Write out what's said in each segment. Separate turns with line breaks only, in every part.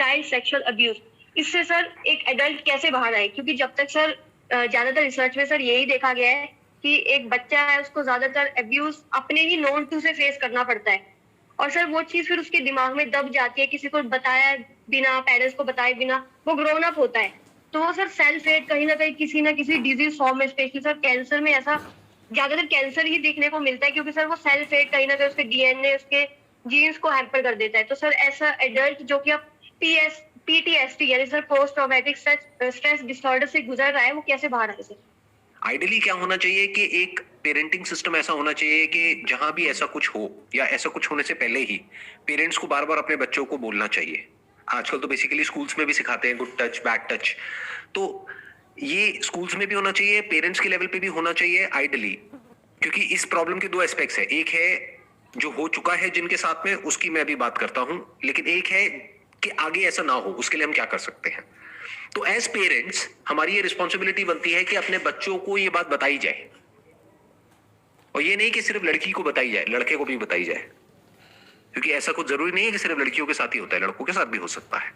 Child sexual abuse, इससे sir एक adult कैसे बाहर आए? क्योंकि जब तक सर ज्यादातर रिसर्च में सर यही देखा गया है कि एक बच्चा है उसको ज्यादातर अब्यूज अपने ही नोन टू से फेस करना पड़ता है, और सर वो चीज फिर उसके दिमाग में दब जाती है, किसी को बताया बिना, पेरेंट्स को बताए बिना वो ग्रोन अप होता है, तो वो सर सेल्फ हेट कहीं ना किसी डिजीज फॉर्म में, स्पेशली सर कैंसर में ऐसा ज्यादातर कैंसर ही देखने को मिलता है, क्योंकि सर वो सेल्फ हेट कहीं ना कहीं उसके डीएनए, उसके जीन्स को हैम्पर कर देता है। तो सर ऐसा एडल्ट जो कि अब पीटीएसडी यानी sir post traumatic stress disorder से गुजर रहा है, वो कैसे बाहर आए सर?
आइडियली क्या होना चाहिए कि एक पेरेंटिंग सिस्टम ऐसा होना चाहिए कि जहां भी ऐसा कुछ हो या ऐसा कुछ होने से पहले ही पेरेंट्स को बार बार अपने बच्चों को बोलना चाहिए। आजकल तो बेसिकली स्कूल्स में भी सिखाते हैं गुड टच बैड टच, तो ये स्कूल्स में भी होना चाहिए, पेरेंट्स के लेवल पे भी होना चाहिए आइडियली। क्योंकि इस प्रॉब्लम के दो एस्पेक्ट्स है, एक है जो हो चुका है जिनके साथ में, उसकी मैं अभी बात करता हूं, लेकिन एक है कि आगे ऐसा ना हो उसके लिए हम क्या कर सकते हैं। तो एज पेरेंट्स हमारी ये रिस्पॉन्सिबिलिटी बनती है कि अपने बच्चों को ये बात बताई जाए, और ये नहीं कि सिर्फ लड़की को बताई जाए, लड़के को भी बताई जाए, क्योंकि ऐसा कुछ जरूरी नहीं है कि सिर्फ लड़कियों के साथ ही होता है, लड़कों के साथ भी हो सकता है।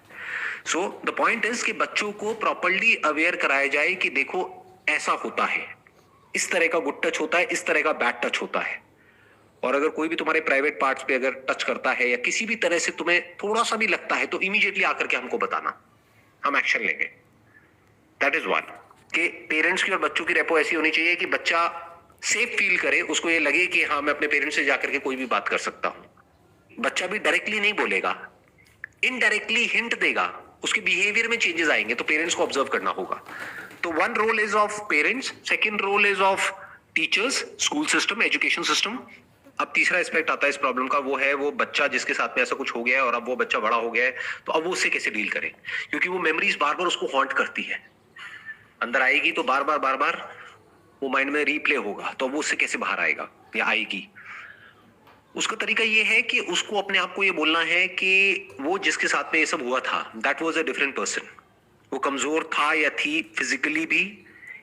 सो द पॉइंट इज कि बच्चों को प्रॉपर्ली अवेयर कराया जाए कि देखो ऐसा होता है, इस तरह का गुड टच होता है, इस तरह का बैड टच होता है, और अगर कोई भी तुम्हारे प्राइवेट पार्ट्स पे अगर टच करता है या किसी भी तरह से तुम्हें थोड़ा सा भी लगता है तो इमीडिएटली आकर के हमको बताना, हम एक्शन लेंगे। दैट इज वन, कि पेरेंट्स की और बच्चों की रेपो ऐसी होनी चाहिए कि बच्चा सेफ फील करे, उसको ये लगे कि हाँ मैं अपने पेरेंट्स से जाकर के कोई भी बात कर सकता हूं। बच्चा भी डायरेक्टली नहीं बोलेगा, इनडायरेक्टली हिंट देगा, उसके बिहेवियर में चेंजेस आएंगे, तो पेरेंट्स को ऑब्जर्व करना होगा। तो one role is of parents, second role is of teachers, school system, education system. अब तीसरा एस्पेक्ट आता है इस प्रॉब्लम का, वो है वो बच्चा जिसके साथ में ऐसा कुछ हो गया है और अब वो बच्चा बड़ा हो गया है, तो अब वो उससे कैसे डील करे, क्योंकि वो मेमोरीज बार बार उसको हॉन्ट करती है, अंदर आएगी तो बार बार वो माइंड में रीप्ले होगा, तो वो उससे कैसे बाहर आएगा या आएगी। उसका तरीका ये है कि उसको अपने आप को ये बोलना है कि वो जिसके साथ में ये सब हुआ था, that was a different person. वो कमजोर था या थी, फिजिकली भी,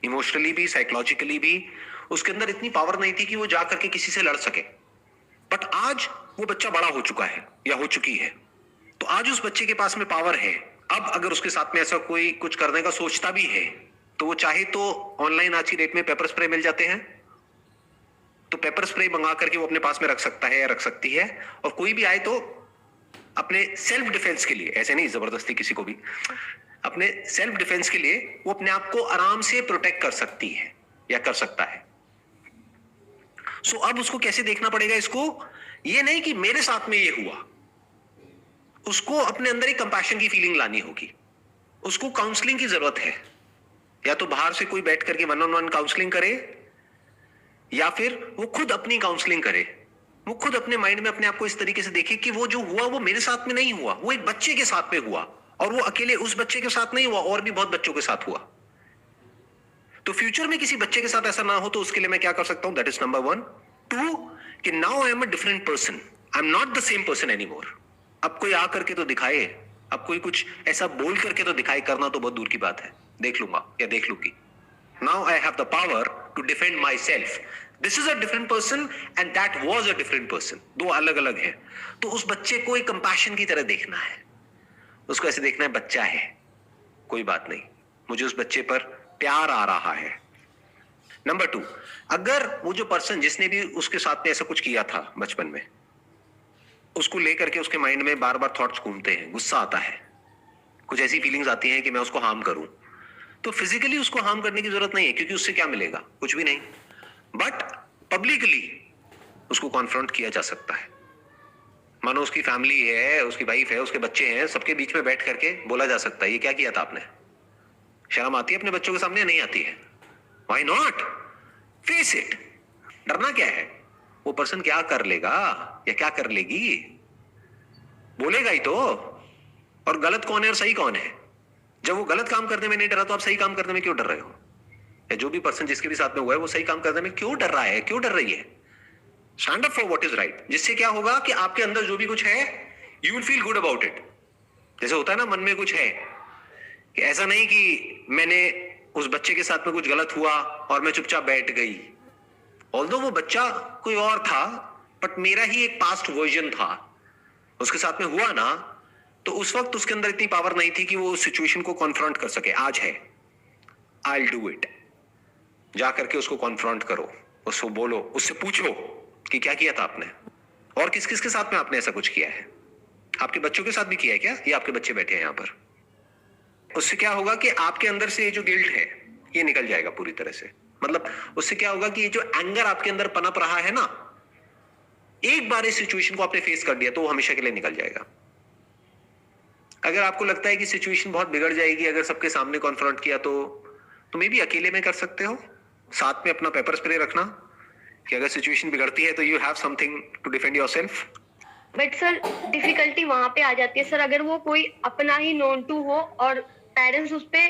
इमोशनली भी, साइकोलॉजिकली भी, उसके अंदर इतनी पावर नहीं थी कि वो जा करके किसी से लड़ सके। बट आज वो बच्चा बड़ा हो चुका है या हो चुकी है, तो आज उस बच्चे के पास में पावर है। अब अगर उसके साथ में ऐसा कोई कुछ करने का सोचता भी है, तो वो चाहे तो ऑनलाइन आज की डेट में पेपर स्प्रे मिल जाते हैं, तो पेपर स्प्रे मंगा करके वो अपने पास में रख सकता है या रख सकती है, और कोई भी आए तो अपने सेल्फ डिफेंस के लिए, ऐसे नहीं जबरदस्ती किसी को भी, अपने सेल्फ डिफेंस के लिए वो अपने आप को आराम से प्रोटेक्ट कर सकती है या कर सकता है। सो अब उसको कैसे देखना पड़ेगा इसको, ये नहीं कि मेरे साथ में ये हुआ, उसको अपने अंदर एक कंपैशन की फीलिंग लानी होगी। उसको काउंसलिंग की जरूरत है, या तो बाहर से कोई बैठ करके 1-on-1 काउंसलिंग करे, या फिर वो खुद अपनी काउंसलिंग करे। वो खुद अपने माइंड में अपने आप को इस तरीके से देखे कि वो जो हुआ वो मेरे साथ में नहीं हुआ, वो एक बच्चे के साथ में हुआ, और वो अकेले उस बच्चे के साथ नहीं हुआ, और भी बहुत बच्चों के साथ हुआ। तो फ्यूचर में किसी बच्चे के साथ ऐसा ना हो, तो उसके लिए मैं क्या कर सकता हूं, दैट इज नंबर 1। 2, कि now I am a different person, I am not the same person anymore. अब कोई आ करके तो दिखाए, अब कोई कुछ ऐसा बोल करके तो दिखाए, करना तो बहुत दूर की बात है, देख लूंगा या देख लूंगी। Now I have the power to defend my self. This is a different person and that was a different person, दो अलग अलग है। तो उस बच्चे को एक कंपैशन की तरह देखना है, उसको ऐसे देखना है बच्चा है, कोई बात नहीं, मुझे उस बच्चे पर प्यार आ रहा है। नंबर 2, अगर वो जो पर्सन जिसने भी उसके साथ में ऐसा कुछ किया था बचपन में, उसको लेकर के उसके माइंड में बार बार थॉट्स घूमते हैं, गुस्सा आता है, कुछ ऐसी फीलिंग्स आती हैं कि मैं उसको हार्म करूं, तो फिजिकली उसको हार्म करने की जरूरत नहीं है, क्योंकि उससे क्या मिलेगा, कुछ भी नहीं। बट पब्लिकली उसको कॉन्फ्रंट किया जा सकता है। मानो उसकी फैमिली है, उसकी वाइफ है, उसके बच्चे हैं, सबके बीच में बैठ करके बोला जा सकता है ये क्या किया था आपने। शर्म आती है अपने बच्चों के सामने? नहीं आती है। Why not, face it. डरना क्या है, वो पर्सन क्या कर लेगा या क्या कर लेगी, बोलेगा ही तो। और गलत कौन है और सही कौन है? जब वो गलत काम करने में नहीं डरा, तो आप सही काम करने में क्यों डर रहे हो? या जो भी पर्सन जिसके भी साथ में हुआ है वो सही काम करने में क्यों डर रहा है, क्यों डर रही है? Stand up for what is right, जिससे क्या होगा कि आपके अंदर जो भी कुछ है, you will feel good about it. जैसे होता है ना, मन में कुछ है, कि ऐसा नहीं कि मैंने उस बच्चे के साथ में कुछ गलत हुआ और मैं चुपचाप बैठ गई, ऑल्दो वो बच्चा कोई और था, बट मेरा ही एक पास्ट वर्जन था, उसके साथ में हुआ ना, तो उस वक्त उसके अंदर इतनी पावर नहीं थी कि वो उस सिचुएशन को कॉन्फ्रंट कर सके। आज है, आई विल डू इट। जा करके उसको कॉन्फ्रंट करो, उसको बोलो, उससे पूछो कि क्या किया था आपने, और किस किस के साथ में आपने ऐसा कुछ किया है। आपके बच्चों के साथ भी किया है क्या? ये आपके बच्चे बैठे हैं यहाँ पर। उससे क्या होगा कि आपके अंदर से ये जो गिल्ट है ये निकल जाएगा पूरी तरह से। मतलब उससे क्या होगा कि ये जो एंगर आपके अंदर पनप रहा है ना, एक बार इस सिचुएशन को आपने फेस कर दिया तो वो हमेशा के लिए निकल जाएगा। अगर आपको लगता है कि सिचुएशन बहुत बिगड़ जाएगी अगर सबके सामने कॉन्फ्रंट किया तो मे भी अकेले में कर सकते हो। साथ में अपना पेपर स्प्रे रखना कि अगर सिचुएशन बिगड़ती है तो you have something to defend yourself.
But sir difficulty वहां पे आ जाती है सर, अगर वो कोई अपना ही नोन टू हो और पेरेंट्स उस पे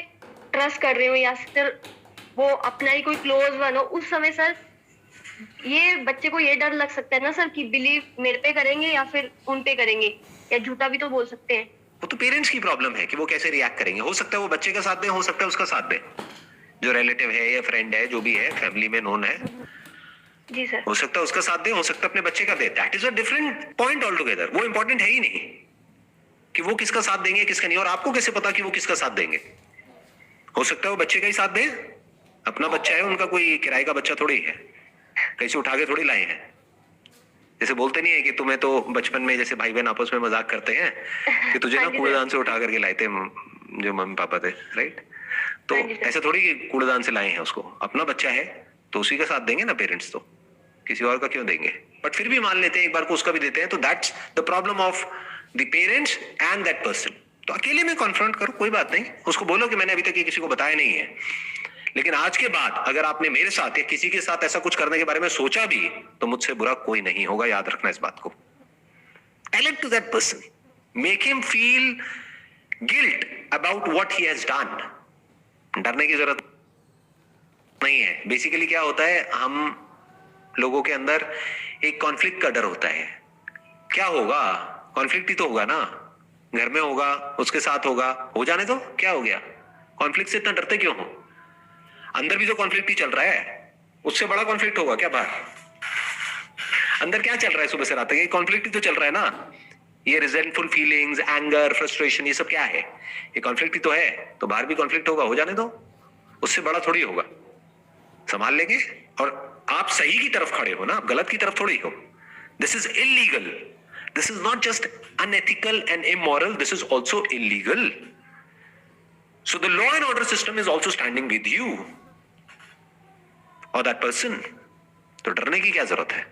ट्रस्ट कर रहे हो या फिर वो अपना ही कोई क्लोज वन हो, उस समय सर ये बच्चे को ये डर लग सकता है ना सर कि बिलीव मेरे पे करेंगे या फिर उन पे करेंगे, या झूठा भी तो बोल सकते हैं।
वो तो पेरेंट्स की प्रॉब्लम है कि वो कैसे रिएक्ट करेंगे। हो सकता है वो बच्चे का साथ दे, हो सकता है उसका साथ दे, जो रिलेटिव है या फ्रेंड है, जो भी है, फैमिली में नोन है,
जी सर।
हो सकता है उसका साथ दे, हो सकता है अपने बच्चे का दे। That is a different point all together. वो इंपॉर्टेंट है ही नहीं कि वो किसका साथ देंगे किसका नहीं। और आपको कैसे पता कि वो किसका साथ देंगे? हो सकता है वो बच्चे का ही साथ दे, अपना बच्चा है, उनका कोई किराए का बच्चा थोड़ी है, कैसे उठा के थोड़ी लाए हैं। जैसे बोलते नहीं है कि तुम्हें तो बचपन में जैसे भाई बहन आपस में मजाक करते हैं कि तुझे ना कूड़ेदान से उठा करके लाए थे जो मम्मी पापा थे, राइट? तो ऐसे थोड़ी कि कूड़ेदान से लाए हैं उसको। अपना बच्चा है तो उसी का साथ देंगे ना पेरेंट्स, तो किसी और का क्यों देंगे? बट फिर भी मान लेते हैं एक बार को उसका भी देते हैं, तो that's the problem of the parents and that person. तो अकेले में कॉन्फ्रंट करो, कोई बात नहीं, उसको बोलो कि मैंने अभी तक ये किसी को बताया नहीं है, लेकिन आज के बाद अगर आपने मेरे साथ या किसी के साथ ऐसा कुछ करने के बारे में सोचा भी तो मुझसे बुरा कोई नहीं होगा। याद रखना इस बात को। Tell it to that person, make him feel guilt about what he has done. डरने की जरूरत नहीं है। बेसिकली क्या होता है, हम लोगों के अंदर एक कॉन्फ्लिक्ट का डर होता है। क्या होगा? कॉन्फ्लिक्ट ही तो होगा ना, घर में होगा, उसके साथ होगा, हो जाने दो, क्या हो गया? कॉन्फ्लिक्ट से इतना डरते क्यों हो? अंदर भी जो कॉन्फ्लिक्ट ही चल रहा है, उससे बड़ा कॉन्फ्लिक्ट होगा क्या बाहर? अंदर क्या चल रहा है सुबह से रात तक? ये कॉन्फ्लिक्ट ही तो चल रहा है ना। ये रिजेंटफुल फीलिंग्स, एंगर, फ्रस्ट्रेशन, ये सब क्या है? ये कॉन्फ्लिक्ट ही तो है। तो बाहर भी कॉन्फ्लिक्ट होगा, हो जाने दो, उससे बड़ा थोड़ी होगा। संभाल लेंगे। और आप सही की तरफ खड़े हो ना, आप गलत की तरफ थोड़ी हो। This is illegal, this is not just unethical and immoral, this is also illegal. So the law and order system is also standing with you or that person. तो डरने की क्या जरूरत है?